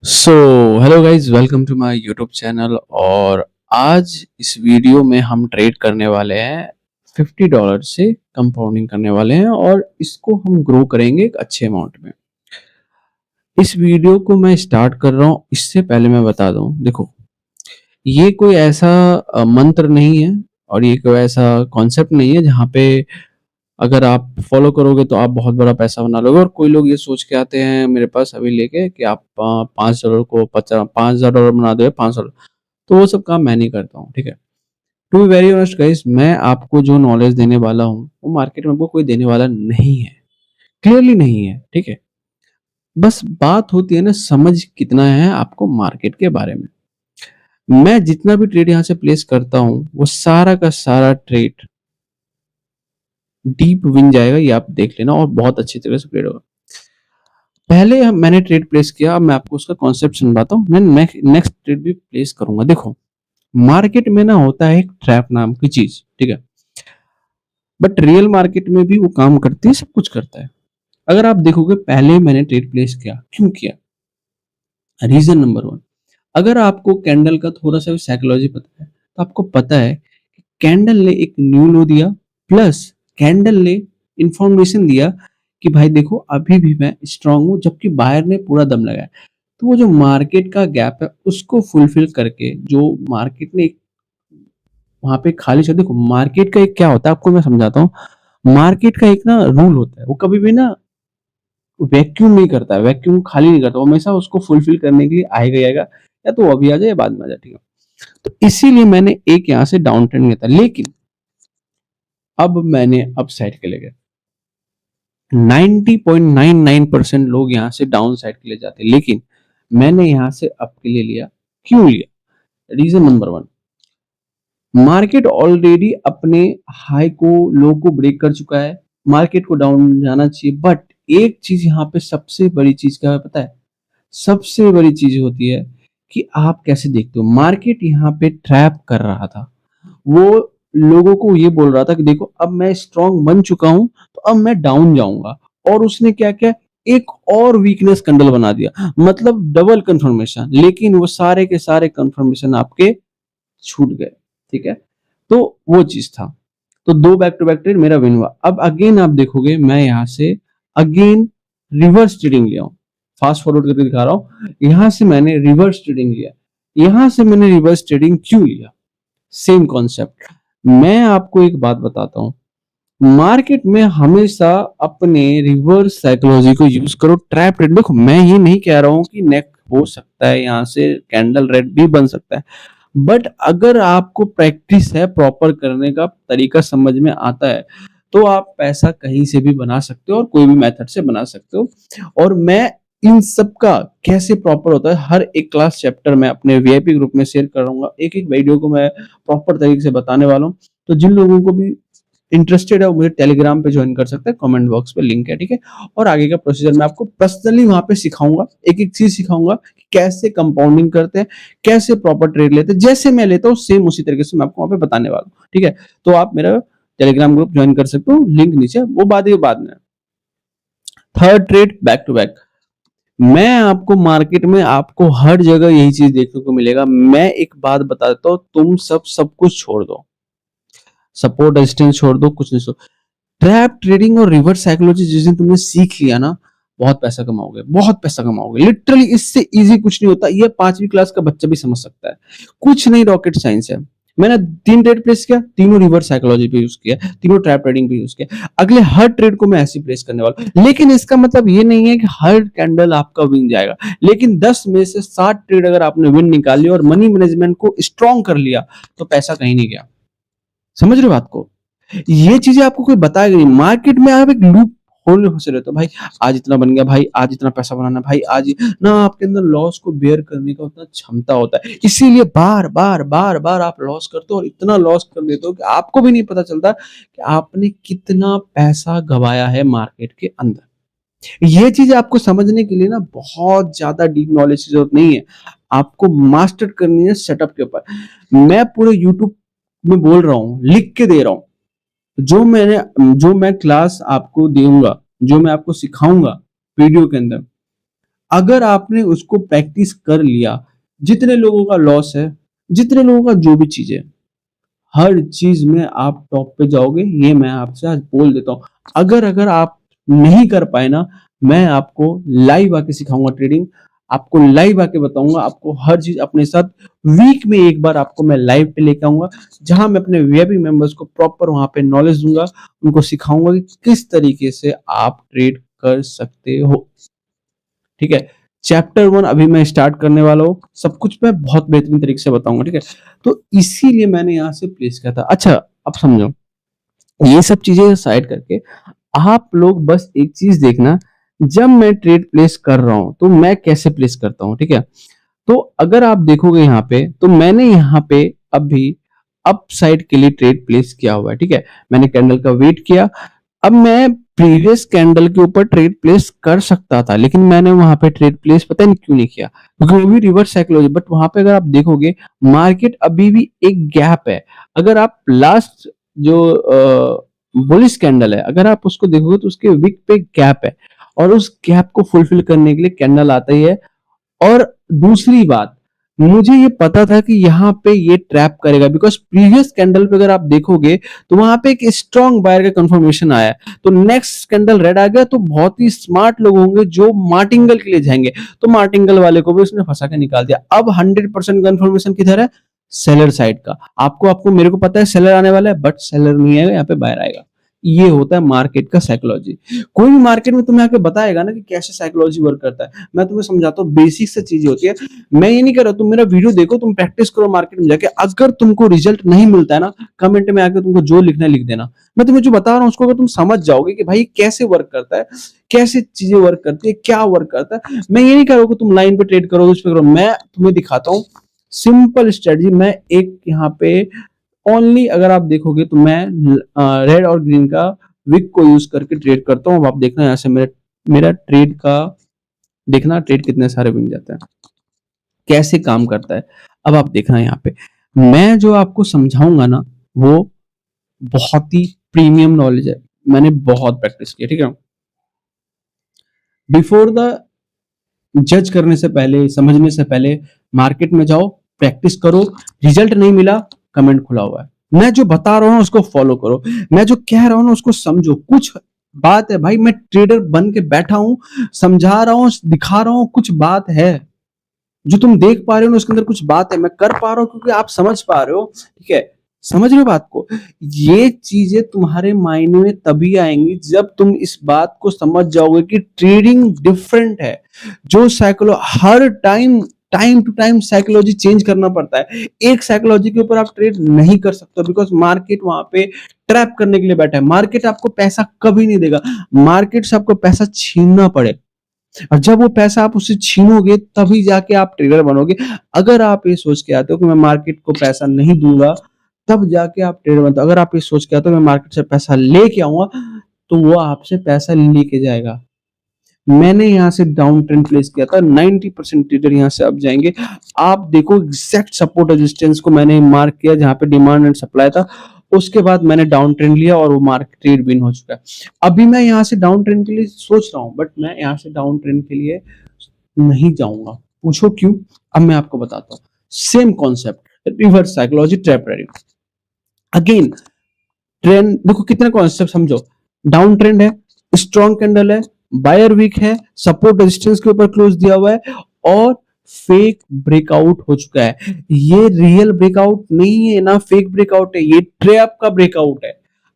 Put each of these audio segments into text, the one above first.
So hello guys, welcome to my YouTube channel. और आज इस वीडियो में हम ट्रेड करने वाले हैं $50 से कंपाउंडिंग करने वाले हैं और इसको हम ग्रो करेंगे एक अच्छे अमाउंट में। इस वीडियो को मैं स्टार्ट कर रहा हूँ, इससे पहले मैं बता दूं, देखो ये कोई ऐसा मंत्र नहीं है और ये कोई ऐसा कॉन्सेप्ट नहीं है जहाँ पे अगर आप फॉलो करोगे तो आप बहुत बड़ा पैसा बना लोगे। और कोई लोग ये सोच के आते हैं मेरे पास अभी लेके कि आप $5 को 50,000 बना दो, $500। तो वो सब काम मैं नहीं करता हूँ, ठीक है। To be very honest guys, मैं आपको जो नॉलेज देने वाला हूँ वो मार्केट में आपको कोई देने वाला नहीं है, क्लियरली नहीं है, ठीक है। बस बात होती है ना, समझ कितना है आपको मार्केट के बारे में। मैं जितना भी ट्रेड यहाँ से प्लेस करता हूँ वो सारा का सारा ट्रेड डीप विन जाएगा, ये आप देख लेना, और बहुत अच्छी तरह से ट्रेड होगा। पहले मैंने ट्रेड प्लेस किया, अब मैं आपको उसका कॉन्सेप्ट समझाता हूँ। मैं नेक्स्ट ट्रेड भी प्लेस करूंगा। देखो मार्केट में ना होता है एक ट्रैप नाम की चीज, ठीक है। बट रियल मार्केट में भी वो काम करती है, सब कुछ करता है। अगर आप देखोगे, पहले मैंने ट्रेड प्लेस किया, क्यों किया? रीजन नंबर वन, अगर आपको कैंडल का थोड़ा सा भी साइकोलॉजी पता है तो आपको पता है कि कैंडल ने एक न्यू लो दिया, प्लस कैंडल ने इंफॉर्मेशन दिया कि भाई देखो अभी भी मैं स्ट्रांग हूं, जबकि बायर ने पूरा दम लगाया। तो वो जो मार्केट का गैप है उसको फुलफिल करके जो मार्केट ने वहां पे खाली छोड़, देखो मार्केट का एक क्या होता है आपको मैं समझाता हूँ। मार्केट का एक ना रूल होता है, वो कभी भी ना वैक्यूम नहीं करता है, वैक्यूम खाली नहीं करता, वो हमेशा उसको फुलफिल करने के लिए आएगा ही आएगा, या तो वो अभी आ जाए या बाद में आ जाए, ठीक है। तो इसीलिए मैंने एक यहाँ से डाउन ट्रेंड लिया था, लेकिन अब मैंने अप साइड के लिए गया। 90.99% लोग यहाँ से डाउन साइड के लिए जाते हैं, लेकिन मैंने यहाँ से अप के लिए लिया। क्यों लिया? Reason number one, market already अपने हाई को लो को ब्रेक कर चुका है, मार्केट को डाउन जाना चाहिए। बट एक चीज यहाँ पे सबसे बड़ी चीज क्या है पता है? सबसे बड़ी चीज होती है कि आप कैसे देखते हो। मार्केट यहाँ पे ट्रैप कर रहा था, वो लोगों को ये बोल रहा था कि देखो अब मैं स्ट्रांग बन चुका हूं तो अब मैं डाउन जाऊंगा। और उसने क्या किया? एक और वीकनेस कैंडल बना दिया, मतलब डबल कंफर्मेशन। लेकिन वो सारे के सारे कंफर्मेशन आपके छूट गए, ठीक है। तो वो चीज था। तो दो बैक टू बैक ट्रेड मेरा विन हुआ। अब अगेन आप देखोगे, मैं यहाँ से अगेन रिवर्स ट्रेडिंग लिया हूँ। फास्ट फॉरवर्ड करके दिखा रहा हूँ, यहां से मैंने रिवर्स ट्रेडिंग लिया। यहां से मैंने रिवर्स ट्रेडिंग क्यों लिया? Same concept. मैं आपको एक बात बताता हूँ, मार्केट में हमेशा अपने रिवर्स साइकोलॉजी को यूज करो। ट्रैप ट्रेड, देखो मैं ये नहीं कह रहा हूँ कि नेक हो सकता है, यहाँ से कैंडल रेड भी बन सकता है, बट अगर आपको प्रैक्टिस है, प्रॉपर करने का तरीका समझ में आता है, तो आप पैसा कहीं से भी बना सकते हो और कोई भी मेथड से बना सकते हो। और मैं इन सब का कैसे प्रॉपर होता है, हर एक क्लास चैप्टर में अपने वीआईपी ग्रुप में शेयर करूंगा। एक एक वीडियो को मैं प्रॉपर तरीके से बताने वाला हूँ। तो जिन लोगों को भी इंटरेस्टेड है वो मुझे टेलीग्राम पे ज्वाइन कर सकते हैं, कमेंट बॉक्स पे लिंक है, ठीक है। और आगे का प्रोसीजर मैं आपको पर्सनली वहां पे सिखाऊंगा, एक एक चीज सिखाऊंगा कि कैसे कंपाउंडिंग करते हैं, कैसे प्रॉपर ट्रेड लेते हैं। जैसे मैं लेता हूँ सेम उसी तरीके से मैं आपको वहां पे बताने वाला हूँ, ठीक है। तो आप मेरा टेलीग्राम ग्रुप ज्वाइन कर सकते हो, लिंक नीचे, वो बाद में। Third trade back to back, मैं आपको मार्केट में आपको हर जगह यही चीज देखने को मिलेगा। मैं एक बात बता देता हूँ, तुम सब कुछ छोड़ दो, सपोर्ट रेजिस्टेंस छोड़ दो, कुछ नहीं। ट्रैप ट्रेडिंग और रिवर्स साइकोलॉजी जिस दिन तुमने सीख लिया ना, बहुत पैसा कमाओगे, बहुत पैसा कमाओगे। लिटरली इससे इजी कुछ नहीं होता, ये 5वीं क्लास का बच्चा भी समझ सकता है। कुछ नहीं, रॉकेट साइंस है। मैंने 3 ट्रेड प्लेस किया, तीनों रिवर्स साइकोलॉजी पे यूज किया, तीनों ट्रैप ट्रेडिंग पे यूज किया। अगले हर ट्रेड को मैं ऐसे प्लेस करने वाला हूं। लेकिन इसका मतलब ये नहीं है कि हर कैंडल आपका विन जाएगा। लेकिन 10 में से 7 ट्रेड अगर आपने विन निकाल लिया और मनी मैनेजमेंट को स्ट्रॉन्ग कर लिया, तो पैसा कहीं नहीं गया। समझ रहे हो बात को? ये चीजें आपको कोई बताएगा नहीं। मार्केट में आप एक लूप होल से रहते हो, भाई आज इतना बन गया, भाई आज इतना पैसा बनाना, भाई आज ना, आपके अंदर लॉस को बेयर करने का उतना क्षमता होता है। इसीलिए बार बार बार बार आप लॉस करते हो, और इतना लॉस कर देते हो कि आपको भी नहीं पता चलता कि आपने कितना पैसा गवाया है मार्केट के अंदर। ये चीज आपको समझने के लिए ना बहुत ज्यादा डीप नॉलेज की जरूरत नहीं है, आपको मास्टर करनी है सेटअप के ऊपर। मैं पूरे यूट्यूब में बोल रहा हूँ, लिख के दे रहा हूँ। जो मैं क्लास आपको दूंगा, जो मैं आपको सिखाऊंगा वीडियो के अंदर, अगर आपने उसको प्रैक्टिस कर लिया, जितने लोगों का लॉस है, जितने लोगों का जो भी चीज है, हर चीज में आप टॉप पे जाओगे, ये मैं आपसे आज बोल देता हूँ। अगर अगर आप नहीं कर पाए ना, मैं आपको लाइव आके सिखाऊंगा ट्रेडिंग, आपको लाइव आके बताऊंगा, आपको हर चीज अपने साथ वीक में एक बार आपको मैं लाइव पे लेके आऊंगा, जहां मैं अपने वीआईपी मेंबर्स को प्रॉपर वहां पे नॉलेज दूंगा, उनको सिखाऊंगा कि किस तरीके से आप ट्रेड कर सकते हो। ठीक है, चैप्टर 1 अभी मैं स्टार्ट करने वाला हूँ, सब कुछ मैं बहुत बेहतरीन तरीके से बताऊंगा। ठीक है, तो इसीलिए मैंने यहाँ से प्लेस किया था। अच्छा, अब समझो, ये सब चीजें साइड करके आप लोग बस एक चीज देखना, जब मैं ट्रेड प्लेस कर रहा हूं तो मैं कैसे प्लेस करता हूं। ठीक है, तो अगर आप देखोगे यहाँ पे, तो मैंने यहाँ पे अभी अप साइड के लिए ट्रेड प्लेस किया हुआ है। ठीक है, मैंने कैंडल का वेट किया। अब मैं प्रीवियस कैंडल के ऊपर ट्रेड प्लेस कर सकता था, लेकिन मैंने वहां पे ट्रेड प्लेस पता नहीं क्यों नहीं किया, क्योंकि वो भी रिवर्स साइकोलॉजी। बट वहां पे अगर आप देखोगे, मार्केट अभी भी एक गैप है। अगर आप लास्ट जो बुलिश कैंडल है, अगर आप उसको देखोगे तो उसके विक पे गैप है, और उस गैप को फुलफिल करने के लिए कैंडल आता ही है। और दूसरी बात, मुझे ये पता था कि यहाँ पे ये ट्रैप करेगा, बिकॉज प्रीवियस कैंडल पे अगर आप देखोगे तो वहां पे एक स्ट्रॉन्ग बायर का कंफर्मेशन आया है। तो नेक्स्ट कैंडल रेड आ गया, तो बहुत ही स्मार्ट लोग होंगे जो मार्टिंगल के लिए जाएंगे, तो मार्टिंगल वाले को भी उसने फंसा के निकाल दिया। अब 100% कंफर्मेशन किधर है? सेलर साइड का। आपको आपको मेरे को पता है सेलर आने वाला है, बट सेलर नहीं आएगा, यहाँ पे बायर आएगा। ये होता है मार्केट का साइकोलॉजी। कोई भी मार्केट में तुम्हें आके बताएगा ना कि कैसे साइकोलॉजी वर्क करता है, मैं तुम्हें समझाता हूँ, बेसिक से चीजें होती है। मैं ये नहीं कर रहा, तुम मेरा वीडियो देखो, तुम प्रैक्टिस करो मार्केट में जाके। अगर तुमको रिजल्ट नहीं मिलता है ना, कमेंट में आके तुमको जो लिखना है लिख देना। मैं तुम्हें जो बता रहा हूँ उसको अगर तुम समझ जाओगे कि भाई कैसे वर्क करता है, कैसे चीजें वर्क करती है, क्या वर्क करता है, मैं ये नहीं कर रहा कि तुम लाइन पे ट्रेड करो, उस पे करो। मैं तुम्हें दिखाता हूँ सिंपल स्ट्रेटजी। मैं एक यहाँ पे ओनली, अगर आप देखोगे तो मैं रेड और ग्रीन का विक को यूज करके ट्रेड करता हूँ। अब आप देखना यहाँ से मेरा मेरा ट्रेड का देखना, ट्रेड कितने सारे बन जाते हैं, कैसे काम करता है। अब आप देखना यहाँ पे, मैं जो आपको समझाऊंगा ना, वो बहुत ही प्रीमियम नॉलेज है, मैंने बहुत प्रैक्टिस की है। ठीक है, बिफोर द जज करने से पहले, समझने से पहले मार्केट में जाओ, प्रैक्टिस करो। रिजल्ट नहीं मिला, कमेंट खुला हुआ है। मैं जो बता रहा हूं उसको फॉलो करो, मैं जो कह रहा हूं उसको समझो। कुछ बात है भाई, मैं ट्रेडर बन के बैठा हूं, समझा रहा हूं, दिखा रहा हूं, कुछ बात है जो तुम देख पा रहे हो ना, उसके अंदर कुछ बात है। मैं कर पा रहा हूं क्योंकि आप समझ पा रहे हो। ठीक है, समझ रहे हो बात को? ये चीजें तुम्हारे मायने में तभी आएंगी जब तुम इस बात को समझ जाओगे कि ट्रेडिंग डिफरेंट है। जो साइकोलॉजी हर time to time psychology change करना पड़ता है। एक साइकोलॉजी के ऊपर आप ट्रेड नहीं कर सकते, बिकॉज मार्केट वहां पे ट्रैप करने के लिए बैठा है। मार्केट आपको पैसा कभी नहीं देगा, मार्केट से आपको पैसा छीनना पड़े, और जब वो पैसा आप उससे छीनोगे तभी जाके आप ट्रेडर बनोगे। अगर आप ये सोच के आते हो कि मैं मार्केट को पैसा नहीं दूंगा, तब जाके आप ट्रेडर बनते हो। अगर आप ये सोच के आते हो मैं मार्केट से पैसा लेके आऊंगा, तो वो आपसे पैसा लेके जाएगा। मैंने यहाँ से डाउन ट्रेंड प्लेस किया था, 90% ट्रेडर यहाँ से अब जाएंगे। आप देखो एग्जैक्ट सपोर्ट रेजिस्टेंस को मैंने मार्क किया जहां पे डिमांड एंड सप्लाई था, उसके बाद मैंने डाउन ट्रेंड लिया और वो मार्केट ट्रेड विन हो चुका है। अभी मैं यहाँ से डाउन ट्रेंड के लिए सोच रहा हूँ, बट मैं यहाँ से डाउन ट्रेंड के लिए नहीं जाऊंगा। पूछो क्यों? अब मैं आपको बताता हूँ। Same concept, reverse psychology, trap trading. Again trend देखो, कितने कॉन्सेप्ट समझो। डाउन ट्रेंड है, स्ट्रॉन्ग कैंडल है, बायर वीक है, सपोर्ट रेजिस्टेंस के ऊपर क्लोज दिया हुआ है, और फेक ब्रेकआउट हो चुका है। ये रियल ब्रेकआउट नहीं है ना, फेक ब्रेकआउट है, ये ट्रैप का ब्रेकआउट है।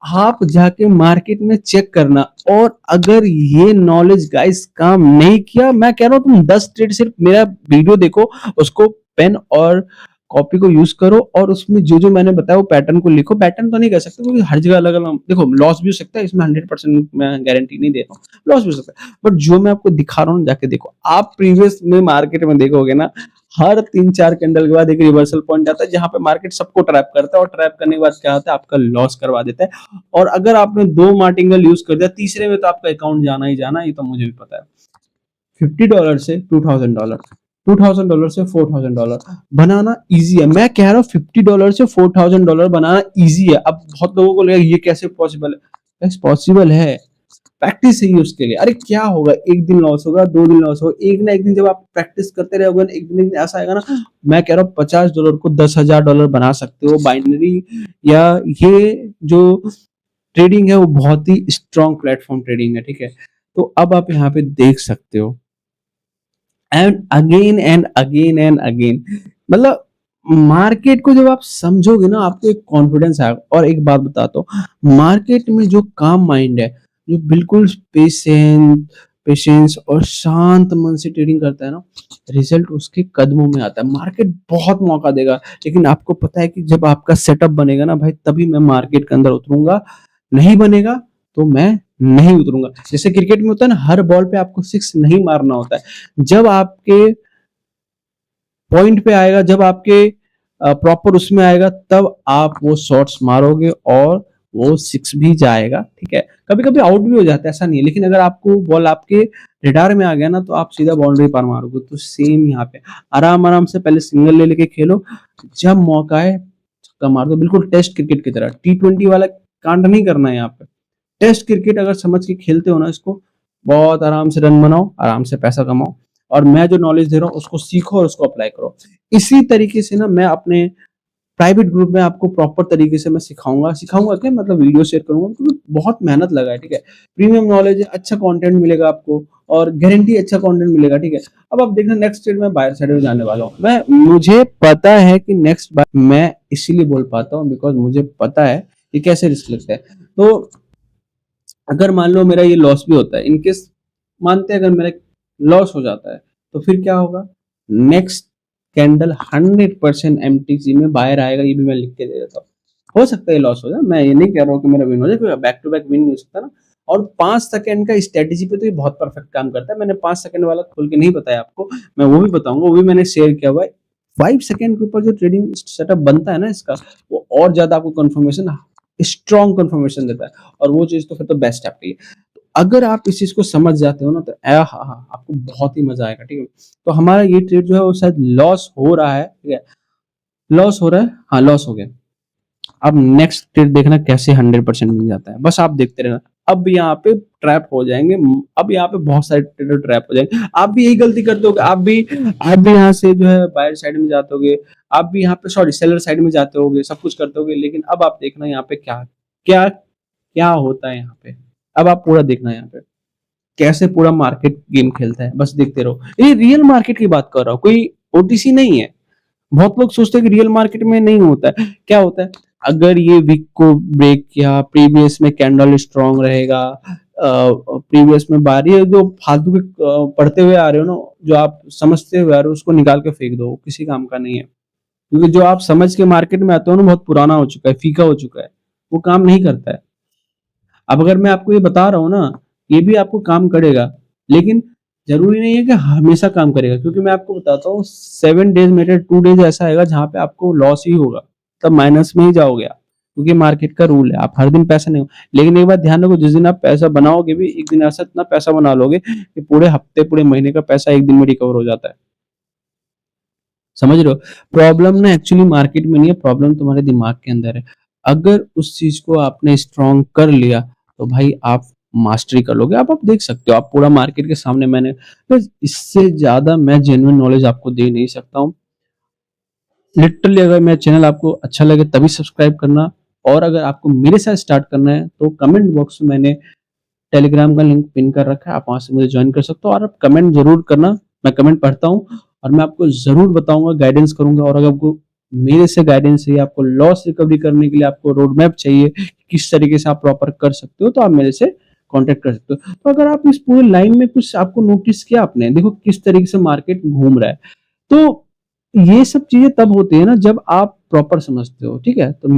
आप जाके मार्केट में चेक करना। और अगर ये नॉलेज गाइस काम नहीं किया, मैं कह रहा हूं तुम 10 ट्रेड सिर्फ मेरा वीडियो देखो, उसको पेन और कॉपी को यूज करो, और उसमें जो जो मैंने बताया वो पैटर्न को लिखो। पैटर्न तो नहीं कह सकते क्योंकि हर जगह अलग अलग, देखो लॉस भी हो सकता है इसमें, 100% मैं गारंटी नहीं दे रहा हूँ, लॉस भी हो सकता है। बट जो मैं आपको दिखा रहा हूँ जाके देखो। आप प्रीवियस में मार्केट में देखोगे ना, हर 3-4 कैंडल के बाद एक रिवर्सल पॉइंट आता है जहां पे मार्केट सबको ट्रैप करता है, और ट्रैप करने के बाद क्या होता है, आपका लॉस करवा देता है। और अगर आपने 2 मार्टिंगल यूज कर दिया, तीसरे में तो आपका अकाउंट जाना ही जाना, ये तो मुझे भी पता है। $50 से $2000, $2000 से $4000 बनाना इजी है। मैं कह रहा हूँ $50 से $4000 बनाना इजी है। अब बहुत लोगों को लगेगा ये कैसे पॉसिबल है? पॉसिबल है। प्रैक्टिस चाहिए उसके लिए। अरे क्या होगा, एक दिन लॉस होगा, 2 दिन लॉस होगा, एक ना एक दिन जब आप प्रैक्टिस करते रहोगे ना, एक दिन ऐसा आएगा ना, मैं कह रहा हूँ $50 को $10,000 बना सकते हो बाइनरी। या ये जो ट्रेडिंग है वो बहुत ही स्ट्रॉन्ग प्लेटफॉर्म ट्रेडिंग है, ठीक है। तो अब आप यहाँ पे देख सकते हो, एंड अगेन एंड अगेन, मतलब मार्केट को जब आप समझोगे ना, आपको एक कॉन्फिडेंस आएगा। और एक बात बताता हूँ, मार्केट में जो काम माइंड है, जो बिल्कुल पेशेंस और शांत मन से ट्रेडिंग करता है ना, रिजल्ट उसके कदमों में आता है। मार्केट बहुत मौका देगा, लेकिन आपको पता है कि जब आपका सेटअप बनेगा ना भाई, तभी मैं मार्केट के अंदर उतरूंगा। नहीं बनेगा तो मैं नहीं उतरूंगा। जैसे क्रिकेट में होता है ना, हर बॉल पे आपको सिक्स नहीं मारना होता है। जब आपके पॉइंट पे आएगा, जब आपके प्रॉपर उसमें आएगा, तब आप वो शॉट्स मारोगे और वो सिक्स भी जाएगा, ठीक है। कभी कभी आउट भी हो जाता है, ऐसा नहीं है, लेकिन अगर आपको बॉल आपके रेडार में आ गया ना, तो आप सीधा बाउंड्री पार मारोगे। तो सेम यहाँ पे आराम आराम से पहले सिंगल ले लेके खेलो, जब मौका है छक्का मार दो, बिल्कुल टेस्ट क्रिकेट की तरह। T20 वाला कांड नहीं करना है यहाँ पे। टेस्ट क्रिकेट अगर समझ के खेलते हो ना इसको, बहुत आराम से रन बनाओ, आराम से पैसा कमाओ, और मैं जो नॉलेज दे रहा हूँ उसको सीखो और उसको अप्लाई करो। इसी तरीके से ना मैं अपने प्राइवेट ग्रुप में आपको प्रॉपर तरीके से मैं सिखाऊंगा क्या, मतलब वीडियो शेयर करूंगा, क्योंकि बहुत मेहनत लगा है, ठीक है। प्रीमियम नॉलेज है, अच्छा कंटेंट मिलेगा आपको, और गारंटी अच्छा कंटेंट मिलेगा, ठीक है। अब आप देखना, नेक्स्ट स्टेज में बायर साइड में जाने वाला हूँ मैं। मुझे पता है कि नेक्स्ट बार मैं इसीलिए बोल पाता हूँ, बिकॉज मुझे पता है कि कैसे रिस्क लगता है। तो अगर मान लो मेरा ये लॉस भी होता है, इनकेस मानते हैं अगर मेरा लॉस हो जाता है, तो फिर क्या होगा, नेक्स्ट कैंडल 100% एमटीसी में बाहर आएगा, ये भी मैं लिख के दे देता हूँ। हो सकता है लॉस हो जाए, मैं ये नहीं कह रहा हूँ कि मेरा विन हो जाए, क्योंकि बैक टू बैक विन नहीं हो सकता ना। और 5 सेकंड का स्ट्रेटेजी पे तो ये बहुत परफेक्ट काम करता है। मैंने 5 सेकंड वाला खोल के नहीं बताया आपको, मैं वो भी बताऊंगा, वो भी मैंने शेयर किया हुआ है। 5 सेकंड के ऊपर जो ट्रेडिंग सेटअप बनता है ना इसका, वो और ज्यादा आपको कंफर्मेशन, स्ट्रॉन्ग कंफर्मेशन देता है, और वो चीज तो फिर तो बेस्ट है आपके लिए। तो अगर आप इस चीज को समझ जाते हो ना, तो आपको बहुत ही मजा आएगा, ठीक है। तो हमारा ये ट्रेड जो है वो शायद लॉस हो रहा है, ठीक है, लॉस हो रहा है, हाँ लॉस हो गया। अब नेक्स्ट ट्रेड देखना कैसे 100% मिल जाता है, बस आप देखते रहना। अब यहाँ पे ट्रैप हो जाएंगे, अब यहाँ पे बहुत सारे ट्रेडर ट्रैप हो जाएंगे। आप भी यही गलती करते हो, आप भी यहाँ से जो है बायर साइड में जाते होगे, आप भी यहाँ पे सॉरी सेलर साइड में जाते होगे, सब कुछ करते होगे। लेकिन अब आप देखना यहाँ पे क्या क्या क्या होता है यहाँ पे। अब आप पूरा देखना यहाँ पे कैसे पूरा मार्केट गेम खेलता है, बस देखते रहो। ये रियल मार्केट की बात कर रहा हूँ, कोई ओटीसी नहीं है। बहुत लोग सोचते हैं कि रियल मार्केट में नहीं होता है। क्या होता है, अगर ये वीक को ब्रेक किया, प्रीवियस में कैंडल स्ट्रांग रहेगा, प्रीवियस में बार, ये जो फालतू के पढ़ते हुए आ रहे हो ना, जो आप समझते हुए आ रहे हो, उसको निकाल के फेंक दो, किसी काम का नहीं है। क्योंकि जो आप समझ के मार्केट में आते हो ना, बहुत पुराना हो चुका है, फीका हो चुका है, वो काम नहीं करता है। अब अगर मैं आपको ये बता रहा हूँ ना, ये भी आपको काम करेगा, लेकिन जरूरी नहीं है कि हमेशा काम करेगा। क्योंकि मैं आपको बताता हूँ, 7 डेज में 2 डेज ऐसा आएगा जहां पे आपको लॉस ही होगा, तब माइनस में ही जाओगे आप, क्योंकि मार्केट का रूल है, आप हर दिन पैसा नहीं हो। लेकिन एक बात ध्यान रखो, जिस दिन आप पैसा बनाओगे भी, एक दिन ऐसा इतना पैसा बना लोगे कि पूरे हफ्ते पूरे महीने का पैसा एक दिन में रिकवर हो जाता है। समझ रहे हो, प्रॉब्लम ना एक्चुअली मार्केट में नहीं है, प्रॉब्लम तुम्हारे दिमाग के अंदर है। अगर उस चीज को आपने स्ट्रॉन्ग कर लिया, तो भाई आप मास्टरी कर लोगे। आप देख सकते हो, आप पूरा मार्केट के सामने, मैंने बस इससे ज्यादा मैं जेन्युइन नॉलेज आपको दे नहीं सकता हूँ। लिटरली अगर मेरा चैनल आपको अच्छा लगे तभी सब्सक्राइब करना, और अगर आपको मेरे साथ स्टार्ट करना है तो कमेंट बॉक्स में मैंने टेलीग्राम का लिंक पिन कर रखा है, आप वहां से मुझे ज्वाइन कर सकते हो। और आप कमेंट जरूर करना, मैं कमेंट पढ़ता हूँ, और मैं आपको जरूर बताऊंगा, गाइडेंस करूंगा। और अगर आपको मेरे से गाइडेंस चाहिए, आपको लॉस रिकवरी करने के लिए आपको रोड मैप चाहिए, किस तरीके से आप प्रॉपर कर सकते हो, तो आप मेरे से कांटेक्ट कर सकते हो। तो अगर आप इस पूरे लाइन में कुछ आपको नोटिस किया आपने, देखो किस तरीके से मार्केट घूम रहा है, तो ये सब चीजें तब होती है ना जब आप प्रॉपर समझते हो, ठीक है। तो